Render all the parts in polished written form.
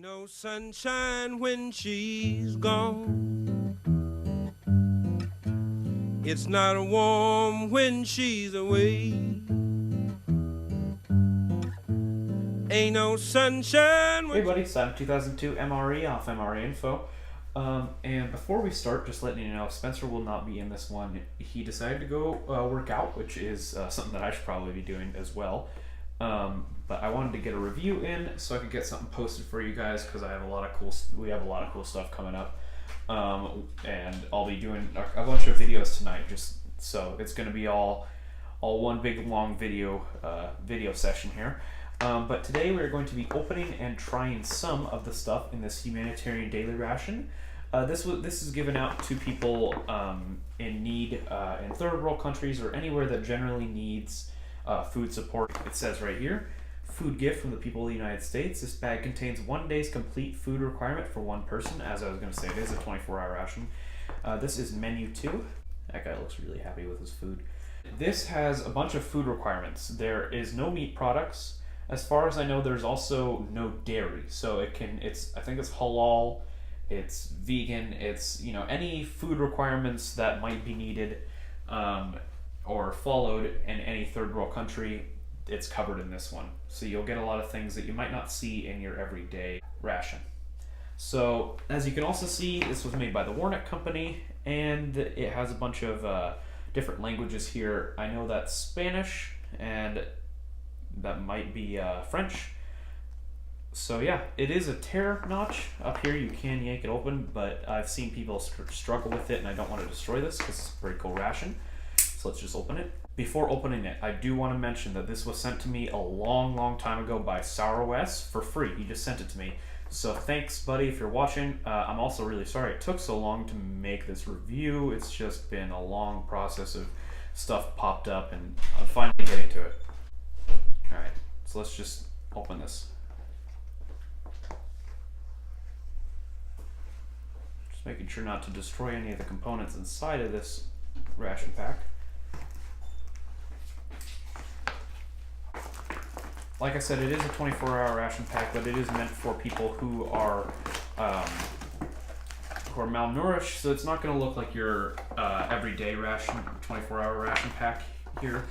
Ain't no sunshine when she's gone. It's not warm when she's away. Ain't no sunshine when... Hey buddy, Sam 2002 MRE off MRE Info. And before we start, just letting you know, Spencer will not be in this one. He decided to go work out, which is something that I should probably be doing as well. But I wanted to get a review in so I could get something posted for you guys because we have a lot of cool stuff coming up. And I'll be doing a bunch of videos tonight, just so it's going to be all one big long video session here. But today we're going to be opening and trying some of the stuff in this humanitarian daily ration. This is given out to people in need in third world countries or anywhere that generally needs food support. It says right here, food gift from the people of the United States. This bag contains 1 day's complete food requirement for one person. As I was going to say, it is a 24-hour ration. This is menu 2. That guy looks really happy with his food. This has a bunch of food requirements. There is no meat products. As far as I know, there's also no dairy. So I think it's halal, it's vegan, it's any food requirements that might be needed or followed in any third world country, it's covered in this one. So you'll get a lot of things that you might not see in your everyday ration. So as you can also see, this was made by the Warnock Company, and it has a bunch of different languages here. I know that's Spanish, and that might be French. So yeah, it is a tear notch up here. You can yank it open, but I've seen people struggle with it, and I don't want to destroy this because it's a pretty cool ration. So let's just open it. Before opening it, I do want to mention that this was sent to me a long time ago by Sourwes for free. He just sent it to me. So thanks, buddy, if you're watching. I'm also really sorry it took so long to make this review. It's just been a long process of stuff popped up, and I'm finally getting to it. Alright, so let's just open this. Just making sure not to destroy any of the components inside of this ration pack. Like I said, it is a 24-hour ration pack, but it is meant for people who are malnourished, so it's not going to look like your everyday ration, 24-hour ration pack here.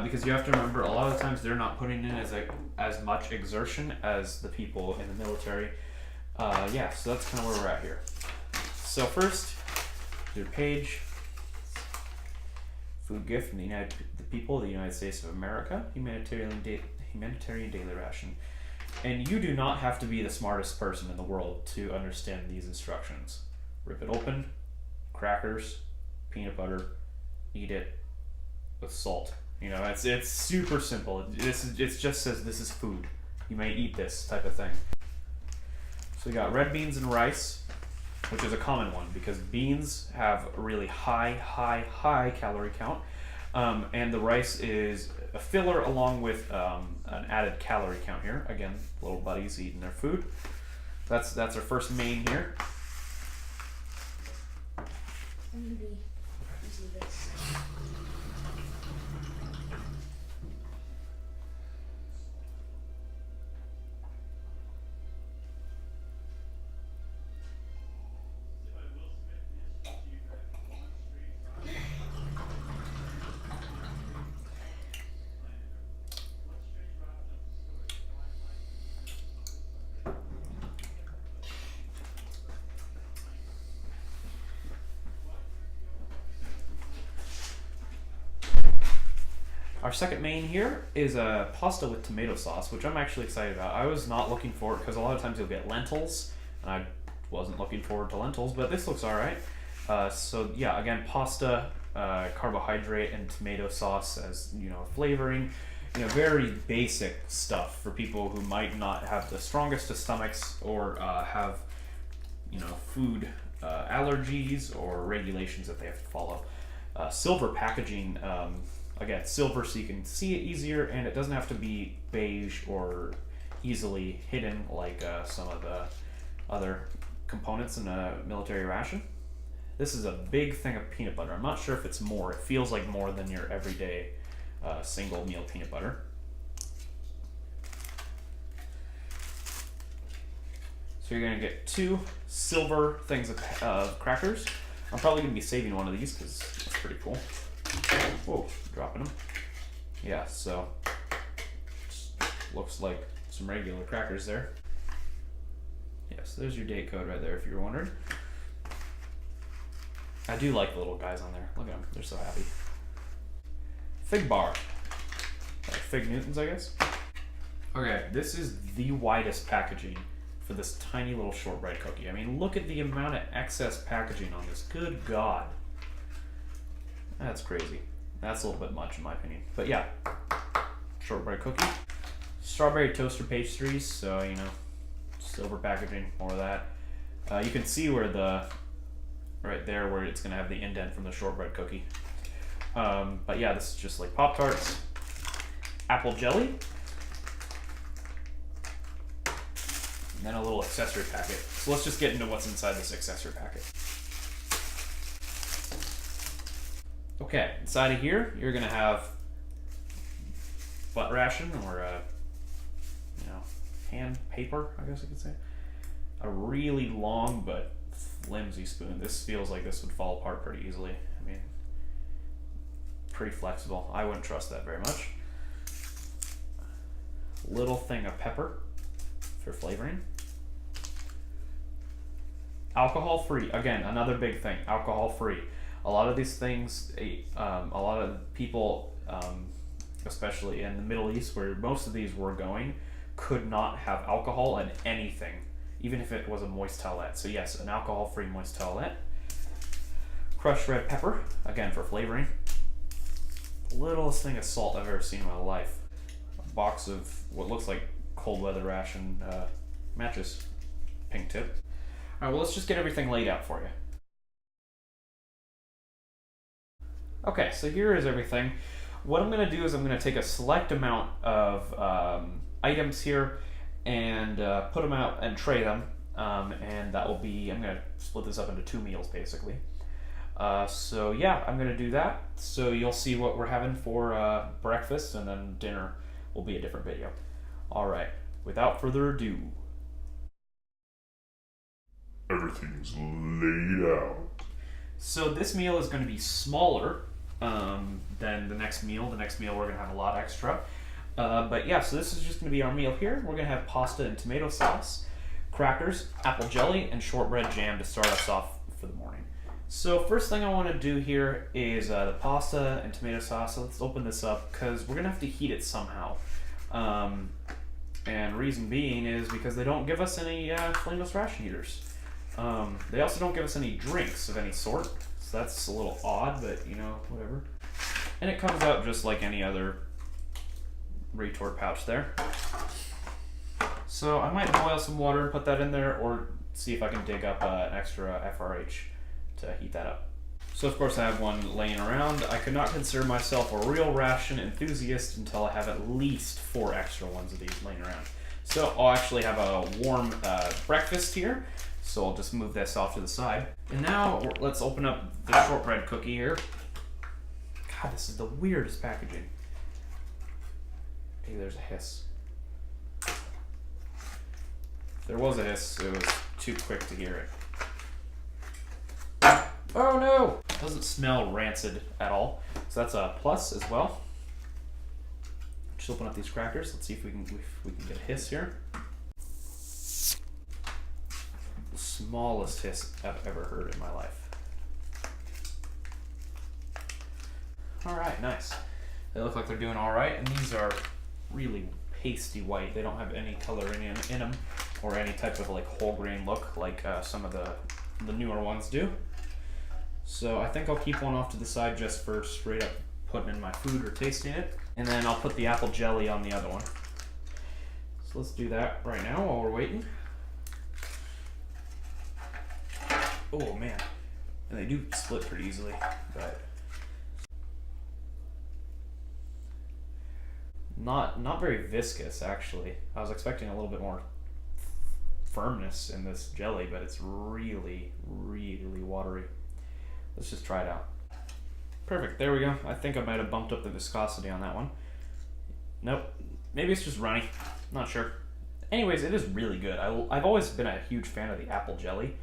Because you have to remember, a lot of the times they're not putting in as much exertion as the people in the military. Yeah, so that's kind of where we're at here. So first, your page, food gift from the people of the United States of America, humanitarian daily ration. And you do not have to be the smartest person in the world to understand these instructions. Rip it open, crackers, peanut butter, eat it with salt. It's super simple. It just says this is food. You may eat this type of thing. So we got red beans and rice, which is a common one because beans have a really high calorie count, and the rice is a filler along with an added calorie count here. Again, little buddies eating their food. That's our first main here. I'm gonna be using this. Our second main here is a pasta with tomato sauce, which I'm actually excited about. I was not looking for it because a lot of times you'll get lentils, and I wasn't looking forward to lentils, but this looks alright. So yeah, again, pasta, carbohydrate, and tomato sauce as flavoring. Very basic stuff for people who might not have the strongest of stomachs or have food allergies or regulations that they have to follow. Silver packaging. Again, silver so you can see it easier, and it doesn't have to be beige or easily hidden like some of the other components in a military ration. This is a big thing of peanut butter. I'm not sure if it's more. It feels like more than your everyday single meal peanut butter. So you're gonna get 2 silver things of crackers. I'm probably gonna be saving one of these because that's pretty cool. Whoa, dropping them. Yeah, so looks like some regular crackers there. Yes, there's your date code right there if you were wondering. I do like the little guys on there. Look at them, they're so happy. Fig bar. Like Fig Newtons, I guess. Okay, this is the widest packaging for this tiny little shortbread cookie. I mean, look at the amount of excess packaging on this. Good God. That's crazy. That's a little bit much in my opinion. But yeah, shortbread cookie. Strawberry toaster pastries, so you know, silver packaging, more of that. You can see where right there where it's gonna have the indent from the shortbread cookie. But yeah, this is just like Pop-Tarts, apple jelly, and then a little accessory packet. So let's just get into what's inside this accessory packet. Okay, inside of here, you're gonna have butt ration or hand paper, I guess I could say. A really long but flimsy spoon. This feels like this would fall apart pretty easily. I mean, pretty flexible. I wouldn't trust that very much. Little thing of pepper for flavoring. Alcohol free. Again, another big thing. Alcohol free. A lot of these things, a lot of people, especially in the Middle East, where most of these were going, could not have alcohol in anything, even if it was a moist towelette. So yes, an alcohol-free moist towelette. Crushed red pepper, again for flavoring. Littlest thing of salt I've ever seen in my life. A box of what looks like cold weather ration matches, pink tip. All right, well let's just get everything laid out for you. Okay, so here is everything. What I'm gonna do is I'm gonna take a select amount of items here and put them out and tray them, and that will be, I'm gonna split this up into 2 meals basically. So yeah, I'm gonna do that. So you'll see what we're having for breakfast, and then dinner will be a different video. All right, without further ado. Everything's laid out. So this meal is gonna be smaller than the next meal. The next meal we're gonna have a lot extra. But yeah, so this is just going to be our meal here. We're going to have pasta and tomato sauce, crackers, apple jelly, and shortbread jam to start us off for the morning. So first thing I want to do here is the pasta and tomato sauce. So let's open this up because we're going to have to heat it somehow. And reason being is because they don't give us any flameless ration heaters. They also don't give us any drinks of any sort. So that's a little odd, but you know, whatever. And it comes out just like any other retort pouch there. So I might boil some water and put that in there, or see if I can dig up an extra FRH to heat that up. So of course I have one laying around. I could not consider myself a real ration enthusiast until I have at least 4 extra ones of these laying around. So I'll actually have a warm breakfast here. So I'll just move this off to the side. And now let's open up the shortbread cookie here. God, this is the weirdest packaging. Hey, there's a hiss. If there was a hiss, it was too quick to hear it. Oh no! It doesn't smell rancid at all. So that's a plus as well. Just open up these crackers. Let's see if we can get a hiss here. The smallest hiss I've ever heard in my life. Alright, nice. They look like they're doing alright, and these are really pasty white. They don't have any color in them, or any type of like whole grain look like some of the newer ones do. So I think I'll keep one off to the side just for straight up putting in my food or tasting it, and then I'll put the apple jelly on the other one. So let's do that right now while we're waiting. Oh man, and they do split pretty easily, but not very viscous actually. I was expecting a little bit more firmness in this jelly, but it's really, really watery. Let's just try it out. Perfect, there we go. I think I might have bumped up the viscosity on that one. Nope, maybe it's just runny, not sure. Anyways, it is really good. I've always been a huge fan of the apple jelly.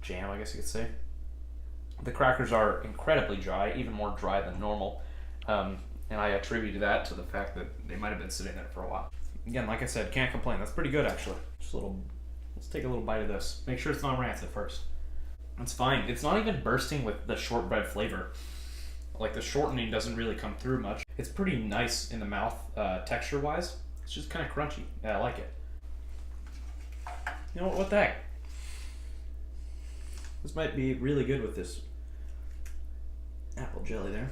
Jam, I guess you could say. The crackers are incredibly dry, even more dry than normal. And I attribute that to the fact that they might have been sitting there for a while. Again, like I said, can't complain. That's pretty good, actually. Just a little. Let's take a little bite of this. Make sure it's not rancid first. It's fine. It's not even bursting with the shortbread flavor. Like, the shortening doesn't really come through much. It's pretty nice in the mouth, texture-wise. It's just kind of crunchy. Yeah, I like it. You know what the heck? This might be really good with this apple jelly there.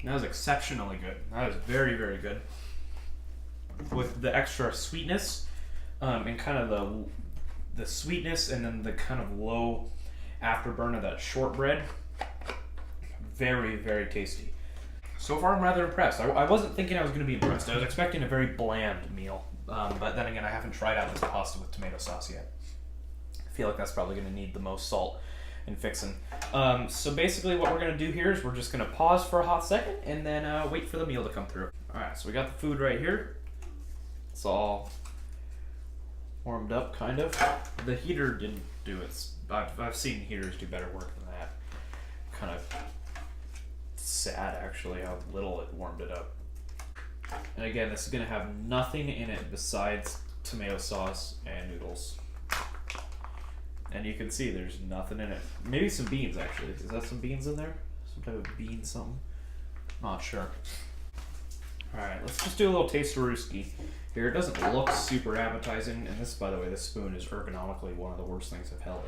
That was exceptionally good. That is very, very good. With the extra sweetness, and kind of the sweetness, and then the kind of low afterburn of that shortbread. Very, very tasty. So far, I'm rather impressed. I wasn't thinking I was going to be impressed. I was expecting a very bland meal, but then again, I haven't tried out this pasta with tomato sauce yet. I feel like that's probably going to need the most salt and fixing. So basically what we're going to do here is we're just going to pause for a hot second and then wait for the meal to come through. Alright, so we got the food right here. It's all warmed up, kind of. The heater didn't do it. I've seen heaters do better work than that. Kind of sad, actually, how little it warmed it up. And again, this is going to have nothing in it besides tomato sauce and noodles. And you can see there's nothing in it. Maybe some beans, actually. Is that some beans in there? Some type of bean something? Not sure. Alright, let's just do a little taste-a-rooski here. It doesn't look super appetizing. And this, by the way, this spoon is ergonomically one of the worst things I've held.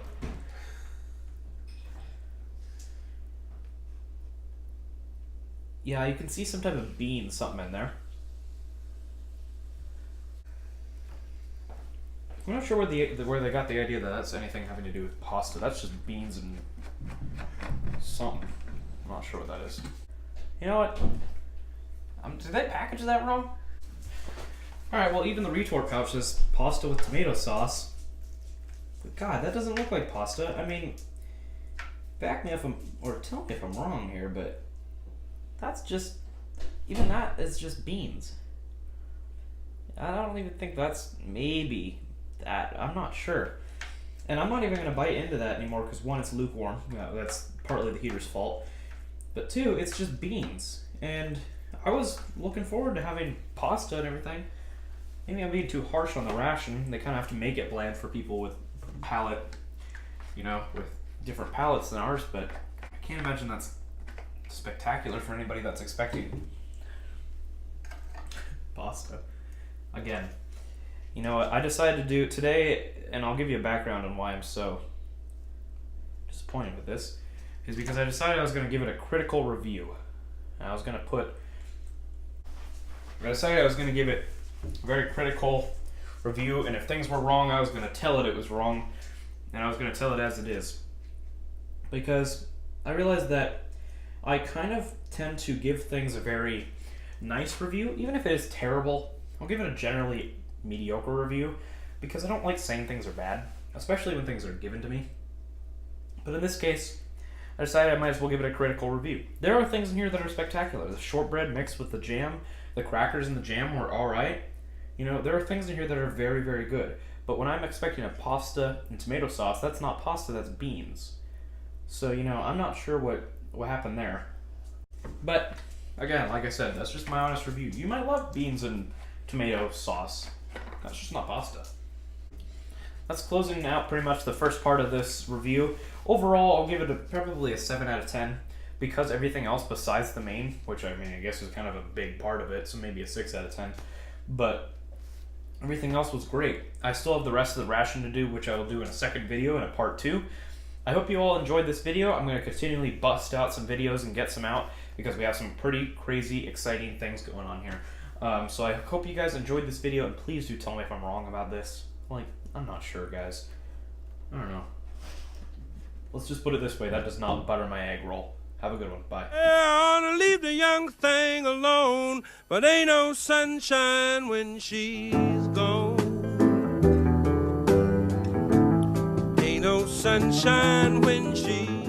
Yeah, you can see some type of bean something in there. I'm not sure where they got the idea that that's anything having to do with pasta. That's just beans and something. I'm not sure what that is. You know what? Did they package that wrong? Alright, well, even the retort pouch says pasta with tomato sauce. But God, that doesn't look like pasta. I mean, back me up or tell me if I'm wrong here, but that's just, even that is just beans. I don't even think that's maybe that. I'm not sure. And I'm not even going to bite into that anymore because one, it's lukewarm. That's partly the heater's fault. But two, it's just beans. And I was looking forward to having pasta and everything. Maybe I'm being too harsh on the ration. They kind of have to make it bland for people with palate, with different palates than ours. But I can't imagine that's spectacular for anybody that's expecting pasta. Again, you know what I decided to do today, and I'll give you a background on why I'm so disappointed with this, is because I decided I was going to give it a critical review. And I decided I was going to give it a very critical review, and if things were wrong, I was going to tell it was wrong, and I was going to tell it as it is. Because I realized that I kind of tend to give things a very nice review, even if it is terrible. I'll give it a generally mediocre review because I don't like saying things are bad, especially when things are given to me. But in this case, I decided I might as well give it a critical review. There are things in here that are spectacular. The shortbread mixed with the jam, the crackers and the jam were alright. There are things in here that are very, very good. But when I'm expecting a pasta and tomato sauce, that's not pasta, that's beans. So, I'm not sure what happened there. But, again, like I said, that's just my honest review. You might love beans and tomato sauce. That's just not pasta. That's closing out pretty much the first part of this review. Overall, I'll give it probably a 7 out of 10 because everything else besides the main, which I guess is kind of a big part of it, so maybe a 6 out of 10. But everything else was great. I still have the rest of the ration to do, which I will do in a second video in a part 2. I hope you all enjoyed this video. I'm going to continually bust out some videos and get some out because we have some pretty crazy, exciting things going on here. So I hope you guys enjoyed this video, and please do tell me if I'm wrong about this. I'm not sure, guys. I don't know. Let's just put it this way. That does not butter my egg roll. Have a good one. Bye. I ought to leave the young thing alone, but ain't no sunshine when she's gone. Ain't no sunshine when she's